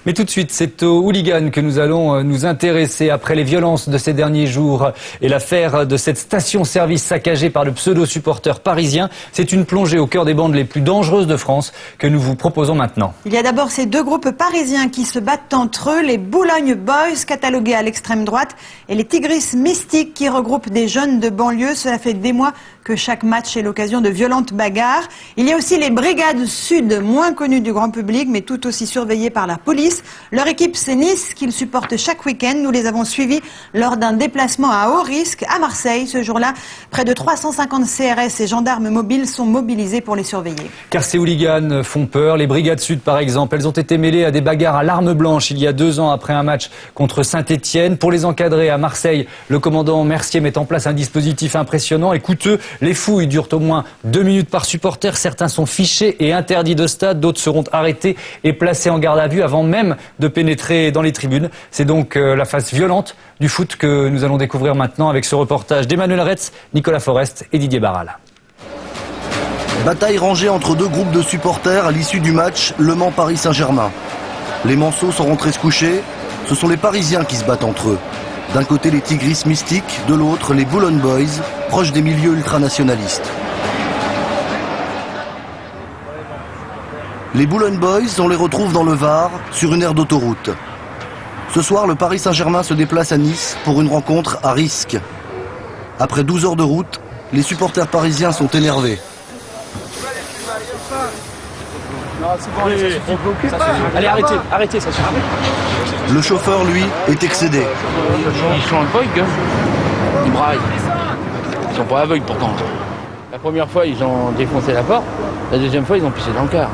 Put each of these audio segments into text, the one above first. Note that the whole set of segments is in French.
Mais tout de suite, c'est aux hooligans que nous allons nous intéresser après les violences de ces derniers jours et l'affaire de cette station-service saccagée par le pseudo-supporter parisien. C'est une plongée au cœur des bandes les plus dangereuses de France que nous vous proposons maintenant. Il y a d'abord ces deux groupes parisiens qui se battent entre eux, les Boulogne Boys, catalogués à l'extrême droite, et les Tigris Mystiques qui regroupent des jeunes de banlieue. Cela fait des mois que chaque match est l'occasion de violentes bagarres. Il y a aussi les Brigades Sud, moins connues du grand public, mais tout aussi surveillées par la police. Leur équipe, c'est Nice, qu'ils supportent chaque week-end. Nous les avons suivis lors d'un déplacement à haut risque à Marseille. Ce jour-là, près de 350 CRS et gendarmes mobiles sont mobilisés pour les surveiller. Car ces hooligans font peur. Les Brigades Sud, par exemple, elles ont été mêlées à des bagarres à l'arme blanche il y a 2 ans après un match contre Saint-Etienne. Pour les encadrer à Marseille, le commandant Mercier met en place un dispositif impressionnant et coûteux. Les fouilles durent au moins 2 minutes par supporter. Certains sont fichés et interdits de stade. D'autres seront arrêtés et placés en garde à vue avant même de pénétrer dans les tribunes. C'est donc la face violente du foot que nous allons découvrir maintenant avec ce reportage d'Emmanuel Retz, Nicolas Forest et Didier Barral. Bataille rangée entre deux groupes de supporters à l'issue du match Le Mans-Paris Saint-Germain. Les Manceaux sont rentrés se coucher. Ce sont les Parisiens qui se battent entre eux. D'un côté les Tigris Mystiques, de l'autre les Boulogne Boys, proches des milieux ultranationalistes. Les Boulogne Boys, on les retrouve dans le Var, sur une aire d'autoroute. Ce soir, le Paris Saint-Germain se déplace à Nice pour une rencontre à risque. Après 12 heures de route, les supporters parisiens sont énervés. Allez, arrêtez, ça suffit. Le chauffeur, lui, est excédé. Ils sont aveugles, ils braillent. Ils sont pas aveugles pourtant. La première fois, ils ont défoncé la porte. La deuxième fois, ils ont pissé dans le car.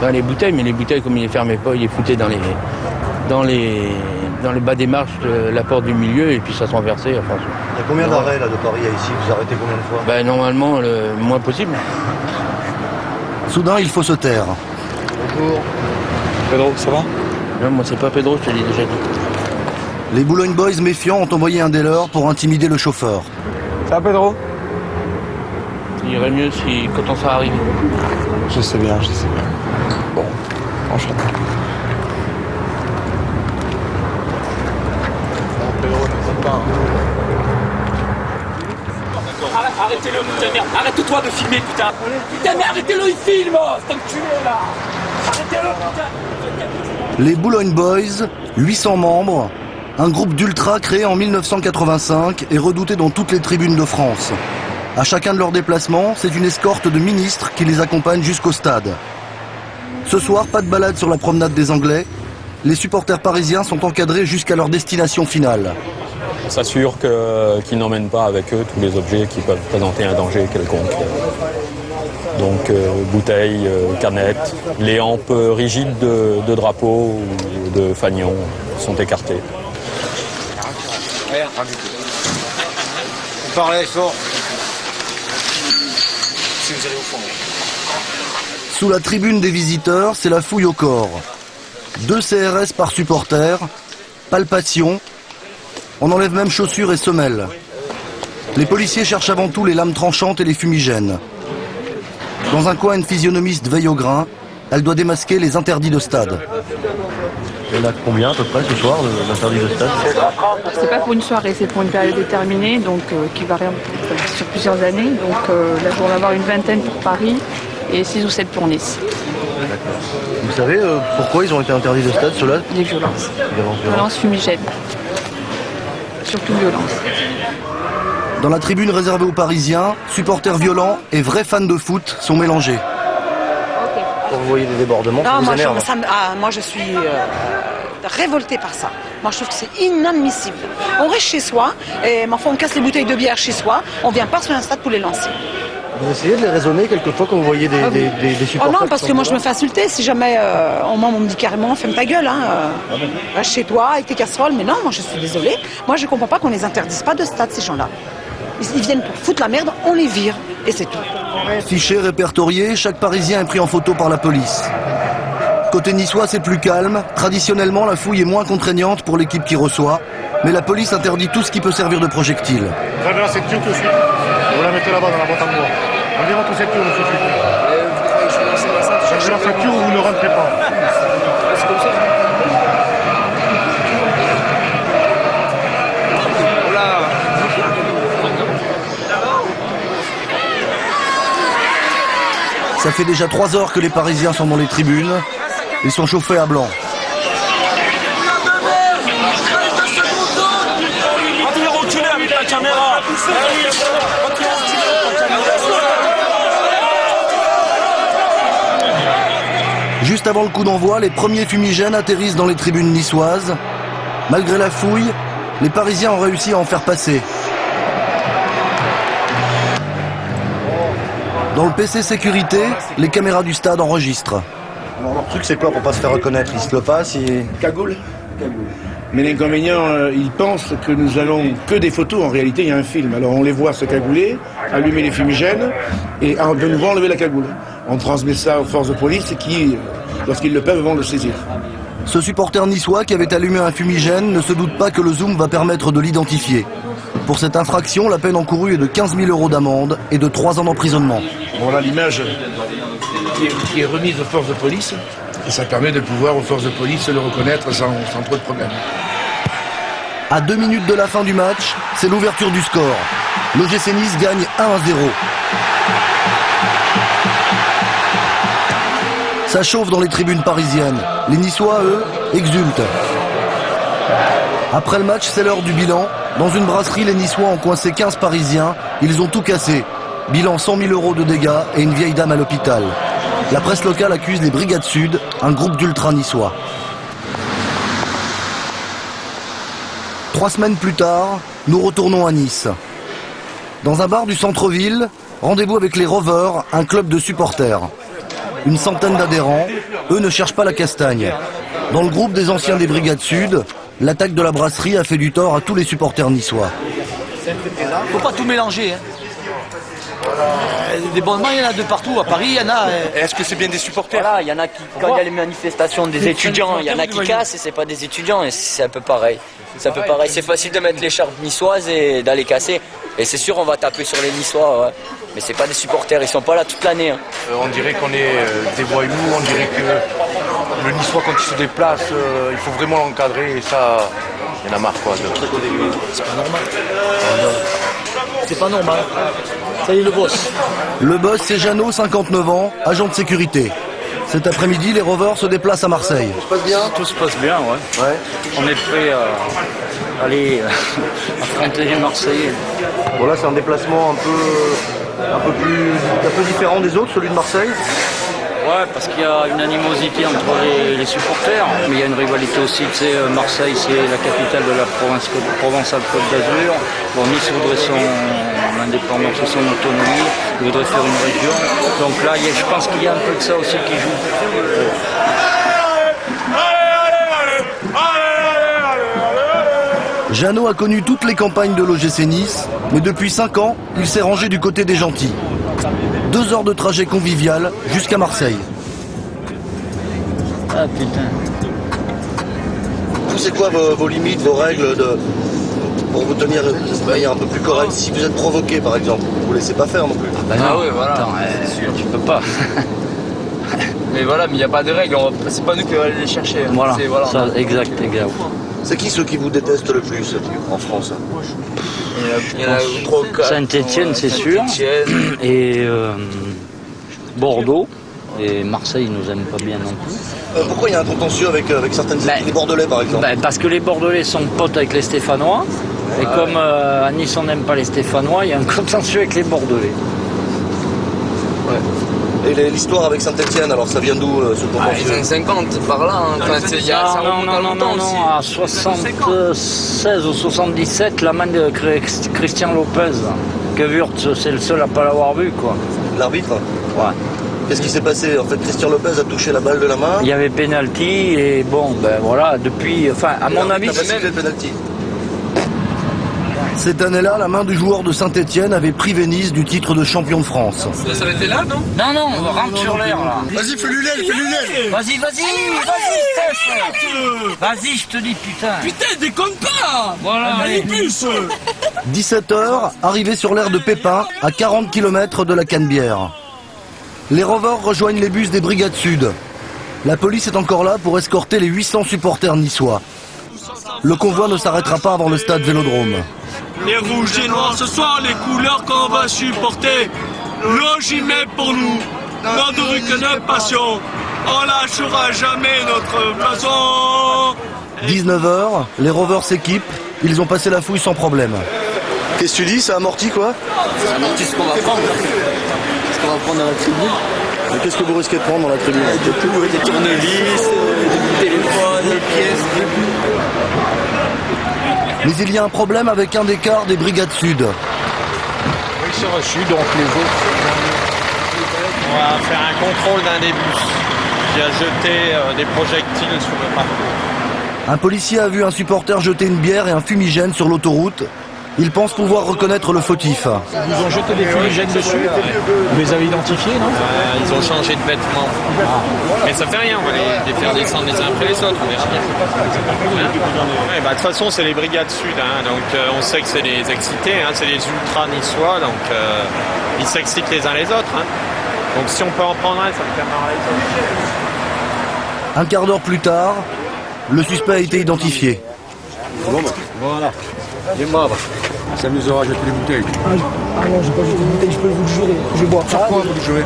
Dans les bouteilles, mais les bouteilles, comme ils les fermaient pas, ils les foutaient dans les bas des marches de la porte du milieu et puis ça se renversait. Enfin, Il y a combien d'arrêts là de Paris à ici? Vous arrêtez combien de fois? Normalement, le moins possible. Soudain, il faut se taire. Bonjour. Pedro, ça va? Non, moi, c'est pas Pedro, je te l'ai déjà dit. Les Boulogne Boys méfiants ont envoyé un des leurs pour intimider le chauffeur. Ça va, Pedro? Il irait mieux si, quand on sera arrivé. Je sais bien. Bon, enchanté. Pedro, ne pas. Arrêtez-le, putain, merde. Arrête-toi de filmer, putain. Putain, mais arrêtez-le, il filme. C'est enculé, là. Arrêtez-le, putain. Les Boulogne Boys, 800 membres, un groupe d'ultra créé en 1985 et redouté dans toutes les tribunes de France. À chacun de leurs déplacements, c'est une escorte de ministres qui les accompagne jusqu'au stade. Ce soir, pas de balade sur la promenade des Anglais. Les supporters parisiens sont encadrés jusqu'à leur destination finale. On s'assure qu'ils n'emmènent pas avec eux tous les objets qui peuvent présenter un danger quelconque. Donc bouteilles, canettes, les hampes rigides de drapeaux ou de fanions sont écartées. Rien du tout. Vous parlez fort. Si vous allez au fond. Sous la tribune des visiteurs, c'est la fouille au corps. 2 CRS par supporter, palpation. On enlève même chaussures et semelles. Les policiers cherchent avant tout les lames tranchantes et les fumigènes. Dans un coin, une physionomiste veille au grain. Elle doit démasquer les interdits de stade. Il y en a combien à peu près ce soir d'interdits de stade? C'est pas pour une soirée, c'est pour une période déterminée, donc qui varie sur plusieurs années. Donc là, on va avoir une vingtaine pour Paris et 6 ou 7 pour Nice. Vous savez pourquoi ils ont été interdits de stade, ceux-là? Des violences. Violences fumigènes. Surtout violence. Dans la tribune réservée aux Parisiens, supporters violents et vrais fans de foot sont mélangés. Quand vous voyez des débordements, ça vous énerve? Moi je suis révoltée par ça. Moi je trouve que c'est inadmissible. On reste chez soi, et on casse les bouteilles de bière chez soi, on vient pas sur un stade pour les lancer. Vous essayez de les raisonner quelquefois quand vous voyez des supporters? Oh non, parce que moi je me fais insulter. Si jamais on me dit carrément ferme ta gueule, reste chez toi avec tes casseroles. Mais non, moi je suis désolée. Moi je comprends pas qu'on les interdise pas de stade, ces gens-là. Ils viennent pour foutre la merde, on les vire. Et c'est tout. Fichés, répertoriés, chaque Parisien est pris en photo par la police. Côté niçois, c'est plus calme. Traditionnellement, la fouille est moins contraignante pour l'équipe qui reçoit. Mais la police interdit tout ce qui peut servir de projectile. Vous avez la ceinture tout de suite. Vous la mettez là-bas dans la boîte à bois. Enlevez votre ceinture tout de suite. Changez la ceinture ou vous ne rentrez pas. C'est comme ça. fait déjà 3 heures que les Parisiens sont dans les tribunes. Ils sont chauffés à blanc. Juste avant le coup d'envoi, les premiers fumigènes atterrissent dans les tribunes niçoises. Malgré la fouille, les Parisiens ont réussi à en faire passer. Dans le PC sécurité, les caméras du stade enregistrent. Alors, leur truc, c'est quoi pour pas se faire reconnaître? Ils se le passent, Cagoule. Mais l'inconvénient, ils pensent que nous allons que des photos. En réalité, il y a un film. Alors on les voit se cagouler, allumer les fumigènes et de nouveau enlever la cagoule. On transmet ça aux forces de police qui, lorsqu'ils le peuvent, vont le saisir. Ce supporter niçois qui avait allumé un fumigène ne se doute pas que le zoom va permettre de l'identifier. Pour cette infraction, la peine encourue est de 15 000 € d'amende et de 3 ans d'emprisonnement. Voilà l'image qui est remise aux forces de police. Et ça permet de pouvoir aux forces de police le reconnaître sans trop de problèmes. À 2 minutes de la fin du match, c'est l'ouverture du score. L'OGC Nice gagne 1-0. Ça chauffe dans les tribunes parisiennes. Les Niçois, eux, exultent. Après le match, c'est l'heure du bilan. Dans une brasserie, les Niçois ont coincé 15 Parisiens. Ils ont tout cassé. Bilan 100 000 € de dégâts et une vieille dame à l'hôpital. La presse locale accuse les Brigades Sud, un groupe d'ultra niçois. 3 semaines plus tard, nous retournons à Nice. Dans un bar du centre-ville, rendez-vous avec les Rovers, un club de supporters. Une centaine d'adhérents, eux ne cherchent pas la castagne. Dans le groupe des anciens des Brigades Sud, l'attaque de la brasserie a fait du tort à tous les supporters niçois. Faut pas tout mélanger, hein. Des bondements, il y en a de partout. À Paris, il y en a. Est-ce que c'est bien des supporters? Voilà, il y en a qui, quand il y a les manifestations des étudiants, il y en a qui cassent et c'est pas des étudiants. Et c'est un peu pareil. C'est un peu pareil. C'est facile de mettre l'écharpe niçoise et d'aller casser. Et c'est sûr, on va taper sur les Niçois. Ouais. Mais c'est pas des supporters, ils sont pas là toute l'année. Hein. On dirait qu'on est des voyous. On dirait que le Niçois, quand il se déplace, il faut vraiment l'encadrer. Et ça, il y en a marre, quoi. C'est pas normal. C'est pas normal. Ça y est, le boss. Le boss, c'est Jeannot, 59 ans, agent de sécurité. Cet après-midi, les Rovers se déplacent à Marseille. Tout se passe bien? Tout se passe bien, ouais. On est prêt à aller affronter les Marseillais. Bon, là, c'est un déplacement un peu différent des autres, celui de Marseille. Ouais, parce qu'il y a une animosité entre les supporters, mais il y a une rivalité aussi. Tu sais, Marseille, c'est la capitale de la Provence-Alpes-Côte d'Azur. Bon, Nice voudrait son indépendance et son autonomie, il voudrait faire une région. Donc là, je pense qu'il y a un peu de ça aussi qui joue. Jeannot a connu toutes les campagnes de l'OGC Nice, mais depuis 5 ans, il s'est rangé du côté des gentils. 2 heures de trajet convivial jusqu'à Marseille. Ah putain. Vous, c'est quoi vos limites, vos règles pour vous tenir de manière un peu plus correcte? Si vous êtes provoqué, par exemple, vous laissez pas faire non plus. Ah oui, voilà. Attends, c'est sûr, tu peux pas. Mais voilà, mais il n'y a pas de règles. C'est pas nous qui allons aller les chercher. Voilà, ça, exact. C'est qui ceux qui vous détestent le plus en France? Il y en a 3 ou 4. Saint-Étienne, c'est sûr. Et Bordeaux. Et Marseille nous aime pas bien non plus. Pourquoi il y a un contentieux avec certaines équipes, les Bordelais par exemple? Parce que les Bordelais sont potes avec les Stéphanois. Et comme à Nice on n'aime pas les Stéphanois, il y a un contentieux avec les Bordelais. Ouais. Et l'histoire avec Saint-Étienne, alors ça vient d'où ce contentieux? Les années 50 par là. Non, à 76 ou 77, la main de Christian Lopez. Que Wurtz, c'est le seul à pas l'avoir vu, quoi. L'arbitre? Ouais. Qu'est-ce qui s'est passé? En fait, Christian Lopez a touché la balle de la main. Il y avait pénalty et bon, ben voilà, depuis, enfin, à mon avis, c'est même pénalty. Cette année-là, la main du joueur de Saint-Étienne avait privé Nice du titre de champion de France. Ça s'arrêtait là, non? Non, on rentre sur l'air là. Vas-y, fais-lui l'aile. Vas-y, Steph. Vas-y, je te dis, putain. Putain, déconne pas. Voilà, allez. 17h, arrivé sur l'aire de Pépin, à 40 km de la Canebière. Les Rovers rejoignent les bus des Brigades Sud. La police est encore là pour escorter les 800 supporters niçois. Le convoi ne s'arrêtera pas avant le stade Vélodrome. Les rouges et noirs, ce soir les couleurs qu'on va supporter. L'OGC pour nous. notre ruque passion, on lâchera jamais notre blason. 19h, les Rovers s'équipent, ils ont passé la fouille sans problème. Qu'est-ce que tu dis, ça amortit quoi? Ça amortit ce qu'on va prendre. Ce qu'on va prendre dans la tribune. Mais qu'est-ce que vous risquez de prendre dans la tribune? De tout, des tournevis, des téléphones, des pièces. Mais il y a un problème avec un des quarts des Brigades Sud. Oui, c'est reçu, donc les autres. On va faire un contrôle d'un des bus qui a jeté des projectiles sur le parcours. Un policier a vu un supporter jeter une bière et un fumigène sur l'autoroute. Il pense pouvoir reconnaître le fautif. Ils vous ont jeté des fumigènes dessus. Vous les avez identifiés, non? Ils ont changé de vêtements. Mais ça fait rien, on va les faire descendre les uns après les autres. On verra bien. Ouais, bah, de toute façon, c'est les Brigades Sud, hein, donc on sait que c'est les excités, hein, c'est les ultras niçois, donc ils s'excitent les uns les autres. Hein. Donc si on peut en prendre un, ça me fait marrer les autres. Un quart d'heure plus tard, le suspect a été identifié. Bon, bah, voilà. Dis-moi, ça nous aura jeté les bouteilles. Ah non, j'ai pas jeté les bouteilles, je peux vous le jurer. Je vais boire. Sur quoi vous le jurez?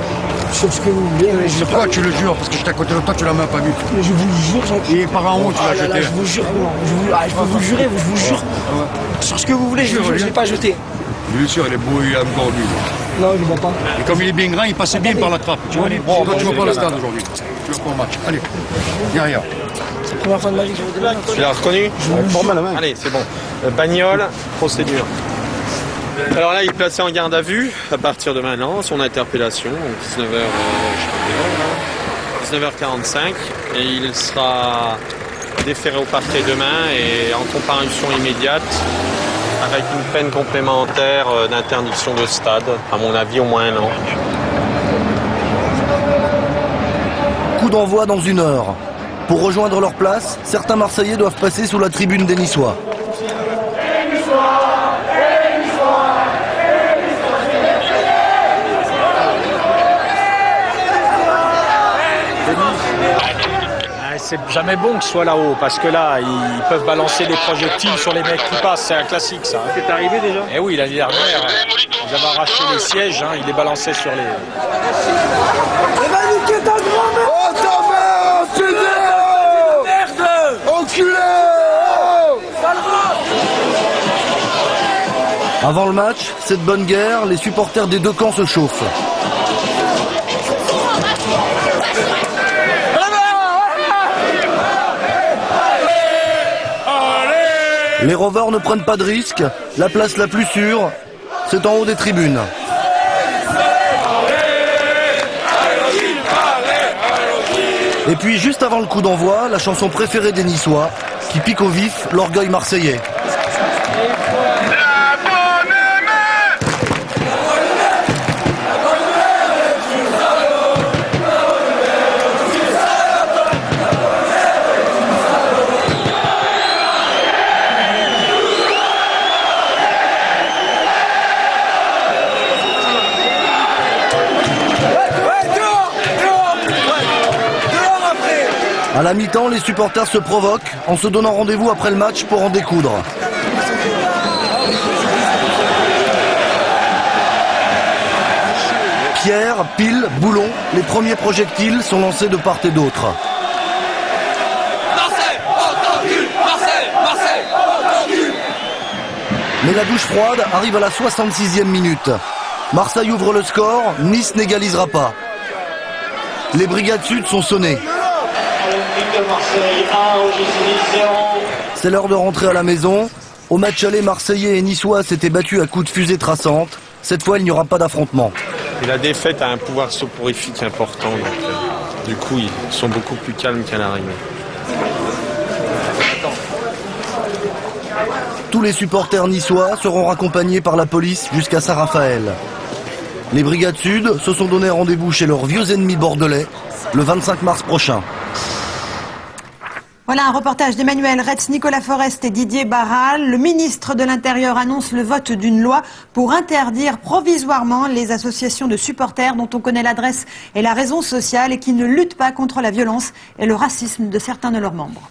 Sur ce que vous voulez. Sur quoi tu le jures? Parce que j'étais à côté de toi, tu l'as même pas vu. Mais je vous le jure. Et par en haut, tu l'as jeté. Je vous jure, je peux vous le jurer, je vous jure. Sur ce que vous voulez, je ne l'ai pas jeté. Bien sûr, il est beau, il a encore bu. Non, je ne bois pas. Et comme il est bien grand, il passait bien par la trappe. Tu vois, toi, tu vas pas au stade aujourd'hui. Tu vas pas au match. Allez, derrière. C'est la première fois de ma vie que je vous démarre. Tu l'as reconnu? Allez, c'est bon. Bagnole, procédure. Alors là, il est placé en garde à vue à partir de maintenant, son interpellation, 19h45, et il sera déféré au parquet demain et en comparution immédiate avec une peine complémentaire d'interdiction de stade, à mon avis au moins 1 an. Coup d'envoi dans 1 heure. Pour rejoindre leur place, certains Marseillais doivent passer sous la tribune des Niçois. C'est jamais bon qu'ils soient là-haut, parce que là, ils peuvent balancer des projectiles sur les mecs qui passent, c'est un classique ça. C'est arrivé déjà? Eh oui, l'année dernière, ils avaient arraché les sièges, hein, ils les balançaient sur les... Oh ta mère, putain! Merde! Enculé! Avant le match, cette bonne guerre, les supporters des deux camps se chauffent. Les Rovers ne prennent pas de risques, la place la plus sûre, c'est en haut des tribunes. Et puis juste avant le coup d'envoi, la chanson préférée des Niçois, qui pique au vif l'orgueil marseillais. À la mi-temps, les supporters se provoquent en se donnant rendez-vous après le match pour en découdre. Pierre, pile, boulon, les premiers projectiles sont lancés de part et d'autre. Mais la douche froide arrive à la 66e minute. Marseille ouvre le score, Nice n'égalisera pas. Les Brigades Sud sont sonnées. C'est l'heure de rentrer à la maison. Au match aller, Marseillais et Niçois s'étaient battus à coups de fusée traçante. Cette fois, il n'y aura pas d'affrontement. Et la défaite a un pouvoir soporifique important. Donc, du coup, ils sont beaucoup plus calmes qu'à l'arrivée. Tous les supporters niçois seront raccompagnés par la police jusqu'à Saint-Raphaël. Les Brigades Sud se sont donné rendez-vous chez leurs vieux ennemis bordelais le 25 mars prochain. Voilà un reportage d'Emmanuel Retz, Nicolas Forest et Didier Barral. Le ministre de l'Intérieur annonce le vote d'une loi pour interdire provisoirement les associations de supporters dont on connaît l'adresse et la raison sociale et qui ne luttent pas contre la violence et le racisme de certains de leurs membres.